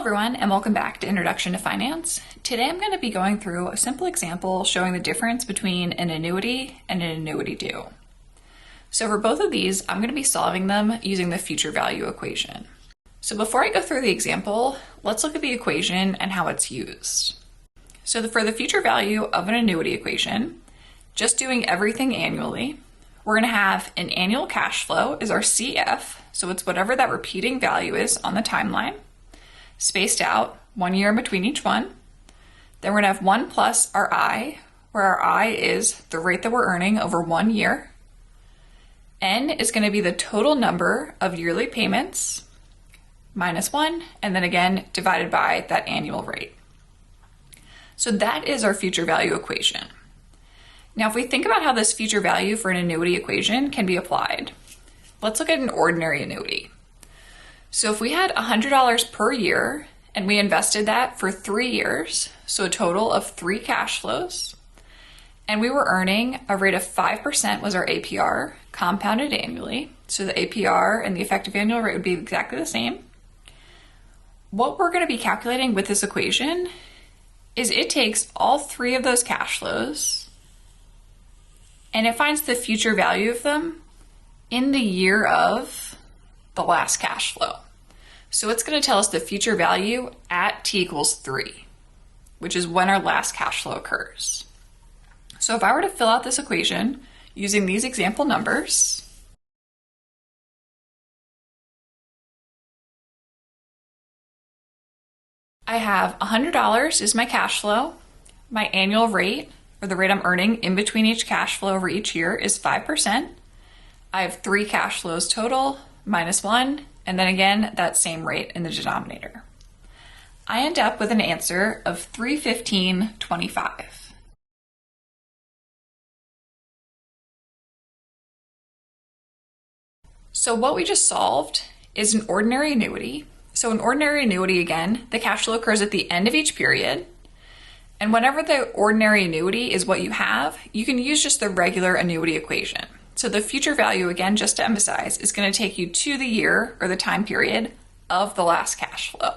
everyone, and welcome back to Introduction to Finance. Today I'm going to be going through a simple example showing the difference between an annuity and an annuity due. So for both of these, I'm going to be solving them using the future value equation. So before I go through the example, let's look at the equation and how it's used. So for the future value of an annuity equation, just doing everything annually, we're going to have an annual cash flow is our CF, so it's whatever that repeating value is on the timeline, spaced out 1 year in between each one. Then we're going to have 1 plus our I, where our I is the rate that we're earning over 1 year. N is going to be the total number of yearly payments, minus 1, and then again divided by that annual rate. So that is our future value equation. Now, if we think about how this future value for an annuity equation can be applied, let's look at an ordinary annuity. So if we had $100 per year and we invested that for 3 years, so a total of 3 cash flows, and we were earning a rate of 5% was our APR compounded annually. So the APR and the effective annual rate would be exactly the same. What we're going to be calculating with this equation is it takes all 3 of those cash flows and it finds the future value of them in the year of the last cash flow. So it's going to tell us the future value at t equals 3, which is when our last cash flow occurs. So if I were to fill out this equation using these example numbers, I have $100 is my cash flow. My annual rate, or the rate I'm earning in between each cash flow over each year, is 5%. I have 3 cash flows total, minus 1, and then again, that same rate in the denominator. I end up with an answer of $315.25. So what we just solved is an ordinary annuity. So an ordinary annuity, again, the cash flow occurs at the end of each period. And whenever the ordinary annuity is what you have, you can use just the regular annuity equation. So the future value, again, just to emphasize, is going to take you to the year or the time period of the last cash flow.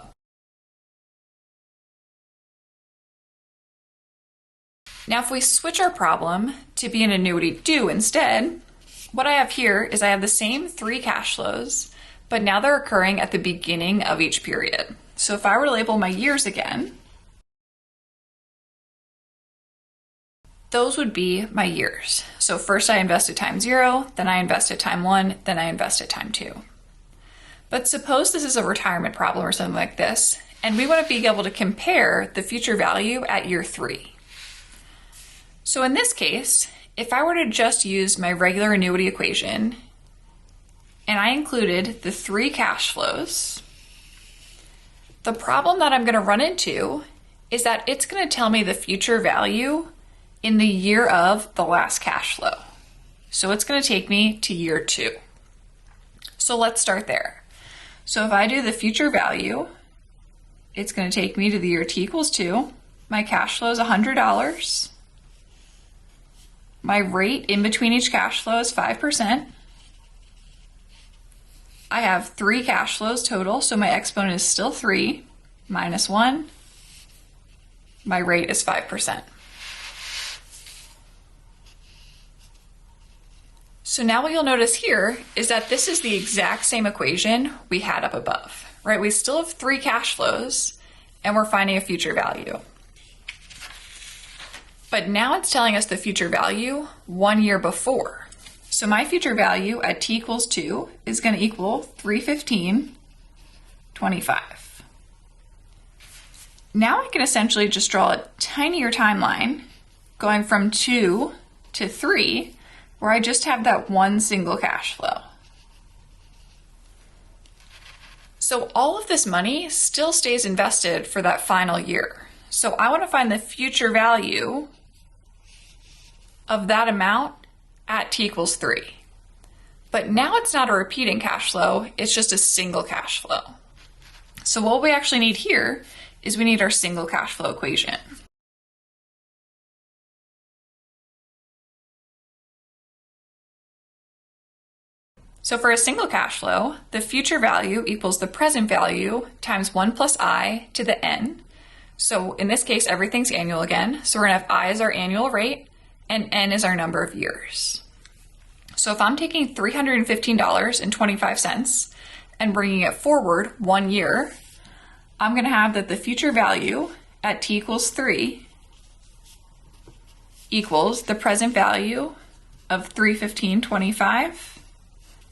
Now, if we switch our problem to be an annuity due instead, what I have here is I have the same 3 cash flows, but now they're occurring at the beginning of each period. So if I were to label my years again, those would be my years. So first I invested time 0, then I invested time 1, then I invested time 2. But suppose this is a retirement problem or something like this, and we want to be able to compare the future value at year 3. So in this case, if I were to just use my regular annuity equation, and I included the 3 cash flows, the problem that I'm going to run into is that it's going to tell me the future value in the year of the last cash flow. So it's going to take me to year 2. So let's start there. So if I do the future value, it's going to take me to the year t equals 2. My cash flow is $100. My rate in between each cash flow is 5%. I have 3 cash flows total, so my exponent is still 3, minus 1. My rate is 5%. So now what you'll notice here is that this is the exact same equation we had up above, right? We still have 3 cash flows and we're finding a future value. But now it's telling us the future value 1 year before. So my future value at t equals 2 is going to equal $315.25. Now I can essentially just draw a tinier timeline going from 2 to 3, where I just have that 1 single cash flow. So all of this money still stays invested for that final year. So I want to find the future value of that amount at t equals 3. But now it's not a repeating cash flow, it's just a single cash flow. So what we actually need here is we need our single cash flow equation. So for a single cash flow, the future value equals the present value times 1 plus I to the n. So in this case, everything's annual again. So we're gonna have I as our annual rate and n is our number of years. So if I'm taking $315.25 and bringing it forward 1 year, I'm gonna have that the future value at t equals 3 equals the present value of $315.25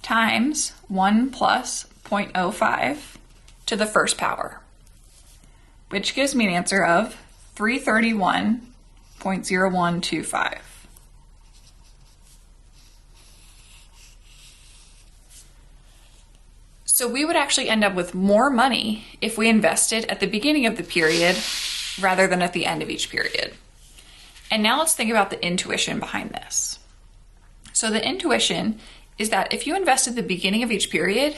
times 1 plus 0.05 to the first power, which gives me an answer of 331.0125. So we would actually end up with more money if we invested at the beginning of the period rather than at the end of each period. And now let's think about the intuition behind this. So the intuition is that if you invest at the beginning of each period,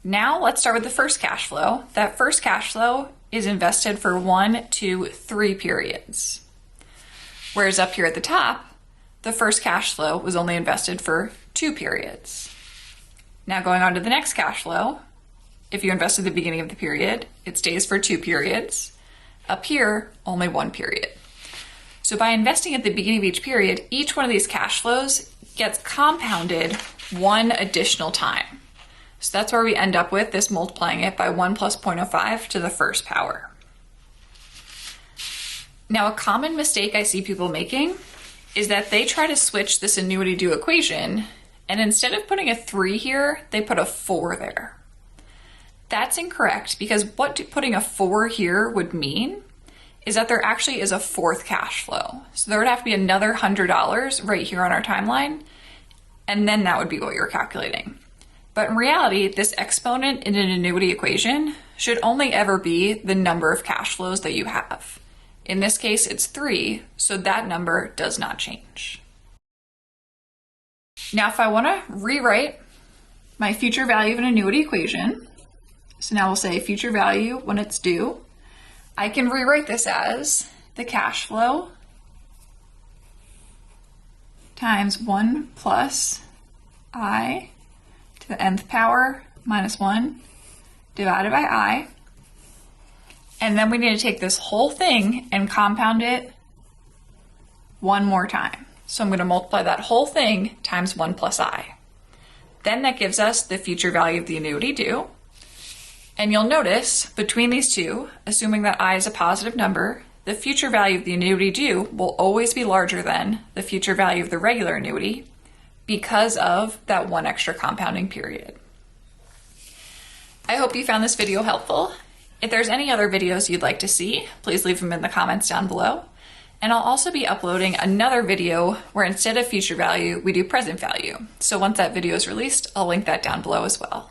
now let's start with the first cash flow. That first cash flow is invested for 1, 2, 3 periods. Whereas up here at the top, the first cash flow was only invested for 2 periods. Now going on to the next cash flow, if you invest at the beginning of the period, it stays for 2 periods. Up here, only 1 period. So by investing at the beginning of each period, each one of these cash flows gets compounded 1 additional time. So that's where we end up with this multiplying it by 1 plus 0.05 to the first power. Now, a common mistake I see people making is that they try to switch this annuity due equation, and instead of putting a 3 here, they put a 4 there. That's incorrect, because what putting a 4 here would mean is that there actually is a 4th cash flow. So there would have to be another $100 right here on our timeline, and then that would be what you're calculating. But in reality, this exponent in an annuity equation should only ever be the number of cash flows that you have. In this case, it's 3, so that number does not change. Now, if I want to rewrite my future value of an annuity equation, so now we'll say future value when it's due, I can rewrite this as the cash flow times 1 plus I to the nth power minus 1 divided by I. And then we need to take this whole thing and compound it 1 more time. So I'm going to multiply that whole thing times 1 plus I. Then that gives us the future value of the annuity due. And you'll notice between these two, assuming that I is a positive number, the future value of the annuity due will always be larger than the future value of the regular annuity because of that 1 extra compounding period. I hope you found this video helpful. If there's any other videos you'd like to see, please leave them in the comments down below. And I'll also be uploading another video where instead of future value, we do present value. So once that video is released, I'll link that down below as well.